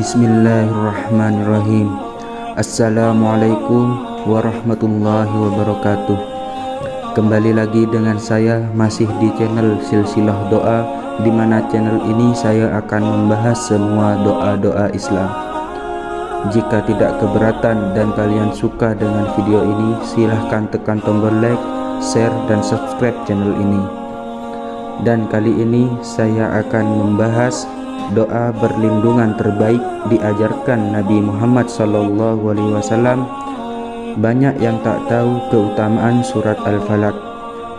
Bismillahirrahmanirrahim. Assalamualaikum warahmatullahi wabarakatuh. Kembali lagi dengan saya masih di channel Silsilah Doa, di mana channel ini saya akan membahas semua doa-doa Islam. Jika tidak keberatan dan kalian suka dengan video ini, silahkan tekan tombol like, share, dan subscribe channel ini. Dan kali ini saya akan membahas doa perlindungan terbaik diajarkan Nabi Muhammad SAW. Banyak yang tak tahu keutamaan surat Al-Falaq.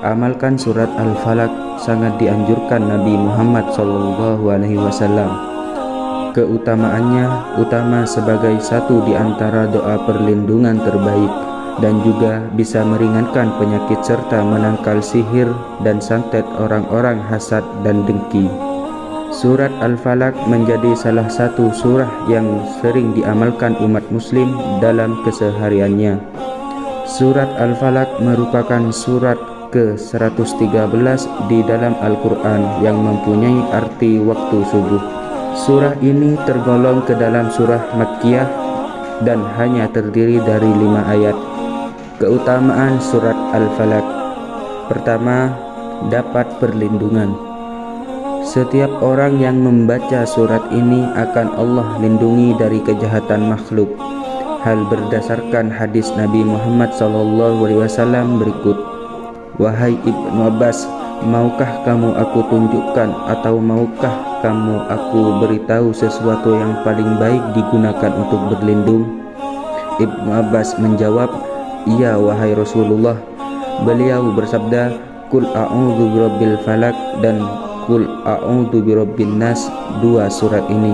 Amalkan surat Al-Falaq sangat dianjurkan Nabi Muhammad SAW. Keutamaannya utama sebagai satu di antara doa perlindungan terbaik, dan juga bisa meringankan penyakit serta menangkal sihir dan santet orang-orang hasad dan dengki. Surat Al-Falaq menjadi salah satu surah yang sering diamalkan umat muslim dalam kesehariannya. Surat Al-Falaq merupakan surat ke-113 di dalam Al-Quran yang mempunyai arti waktu subuh. Surah ini tergolong ke dalam surah Makkiyah dan hanya terdiri dari 5 ayat. Keutamaan surat Al-Falaq: pertama, dapat perlindungan. Setiap orang yang membaca surat ini akan Allah lindungi dari kejahatan makhluk. Hal berdasarkan hadis Nabi Muhammad SAW berikut: Wahai Ibnu Abbas, maukah kamu aku tunjukkan atau maukah kamu aku beritahu sesuatu yang paling baik digunakan untuk berlindung? Ibnu Abbas menjawab, iya wahai Rasulullah. Beliau bersabda, Qul a'udzu birabbil falaq dan Qul a'udzu birabbin nas, 2 surat ini.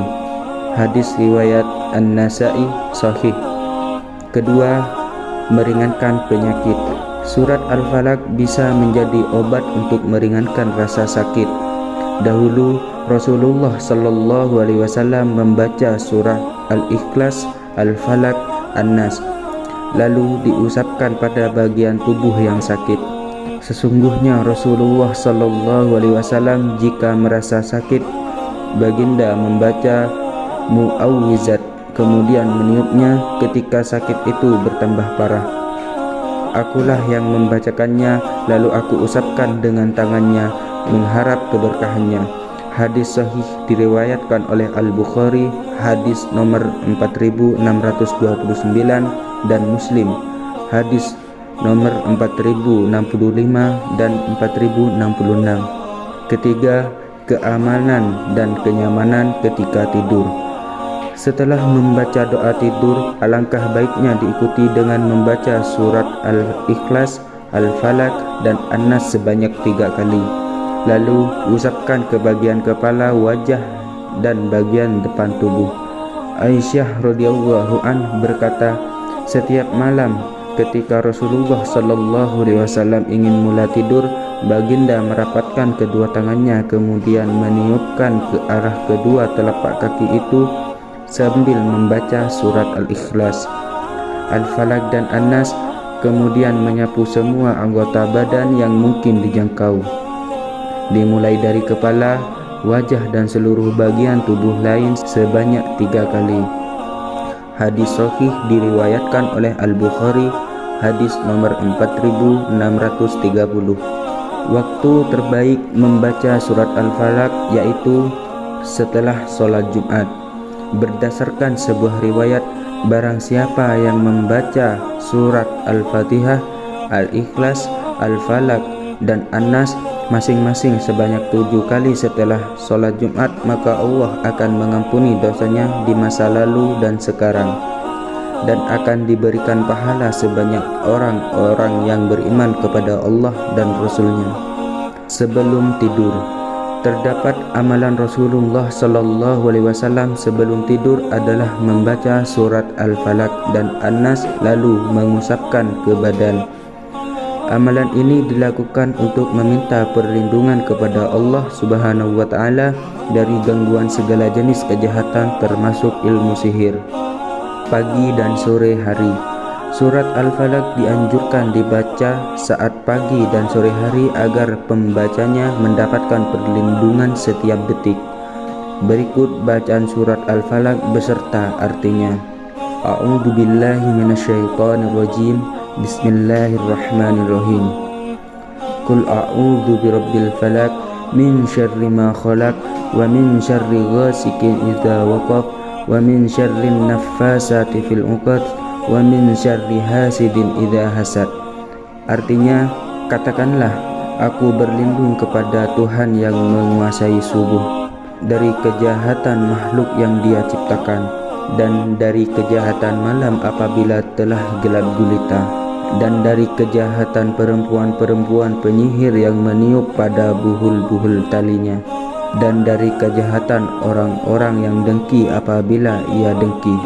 Hadis riwayat An-Nasa'i sahih. Kedua, meringankan penyakit. Surat Al-Falaq bisa menjadi obat untuk meringankan rasa sakit. Dahulu Rasulullah SAW membaca surah Al-Ikhlas, Al-Falaq, An-Nas, lalu diusapkan pada bagian tubuh yang sakit. Sesungguhnya Rasulullah SAW jika merasa sakit, baginda membaca mu'awwizat, kemudian meniupnya ketika sakit itu bertambah parah. Akulah yang membacakannya, lalu aku usapkan dengan tangannya, mengharap keberkahannya. Hadis sahih diriwayatkan oleh Al-Bukhari, hadis nomor 4629, dan Muslim, hadis nomor 4065 dan 4066. Ketiga, keamanan dan kenyamanan ketika tidur. Setelah membaca doa tidur, alangkah baiknya diikuti dengan membaca surat Al-Ikhlas, Al-Falaq, dan An-Nas sebanyak 3 kali. Lalu usapkan ke bagian kepala, wajah, dan bagian depan tubuh. Aisyah radhiyallahu an berkata, setiap malam ketika Rasulullah SAW ingin mula tidur, baginda merapatkan kedua tangannya, kemudian meniupkan ke arah kedua telapak kaki itu sambil membaca surat Al-Ikhlas, Al-Falaq, dan An-Nas, kemudian menyapu semua anggota badan yang mungkin dijangkau, dimulai dari kepala, wajah, dan seluruh bagian tubuh lain sebanyak 3 kali. Hadis sahih diriwayatkan oleh Al-Bukhari, hadis nomor 4630. Waktu terbaik membaca surat Al-Falaq yaitu setelah sholat Jumat. Berdasarkan sebuah riwayat, barang siapa yang membaca surat Al-Fatihah, Al-Ikhlas, Al-Falaq, dan An-Nas masing-masing sebanyak 7 kali setelah sholat Jumat, maka Allah akan mengampuni dosanya di masa lalu dan sekarang, dan akan diberikan pahala sebanyak orang-orang yang beriman kepada Allah dan Rasul-Nya. Sebelum tidur, terdapat amalan Rasulullah SAW sebelum tidur adalah membaca surat Al-Falaq dan An-Nas lalu mengusapkan ke badan. Amalan ini dilakukan untuk meminta perlindungan kepada Allah Subhanahu wa Ta'ala dari gangguan segala jenis kejahatan termasuk ilmu sihir. Pagi dan sore hari. Surat Al-Falaq dianjurkan dibaca saat pagi dan sore hari agar pembacanya mendapatkan perlindungan setiap detik. Berikut bacaan surat Al-Falaq beserta artinya. A'udzu billahi minasyaitonir rajim. Bismillahirrahmanirrahim. Qul a'udzu birabbil falaq min syarri ma khalaq wa min syarri ghasikin idza waqab wa min syarrin naffasati fil 'uqad wa min syarri hasidin idza hasad. Artinya, katakanlah, aku berlindung kepada Tuhan yang menguasai subuh, dari kejahatan makhluk yang Dia ciptakan, dan dari kejahatan malam apabila telah gelap gulita, dan dari kejahatan perempuan-perempuan penyihir yang meniup pada buhul-buhul talinya, dan dari kejahatan orang-orang yang dengki apabila ia dengki.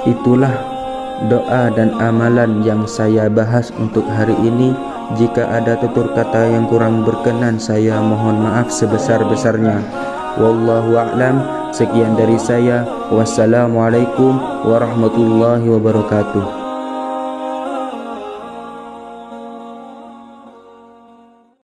Itulah doa dan amalan yang saya bahas untuk hari ini. Jika ada tutur kata yang kurang berkenan, saya mohon maaf sebesar-besarnya. Wallahu a'lam. Sekian dari saya. Wassalamualaikum warahmatullahi wabarakatuh.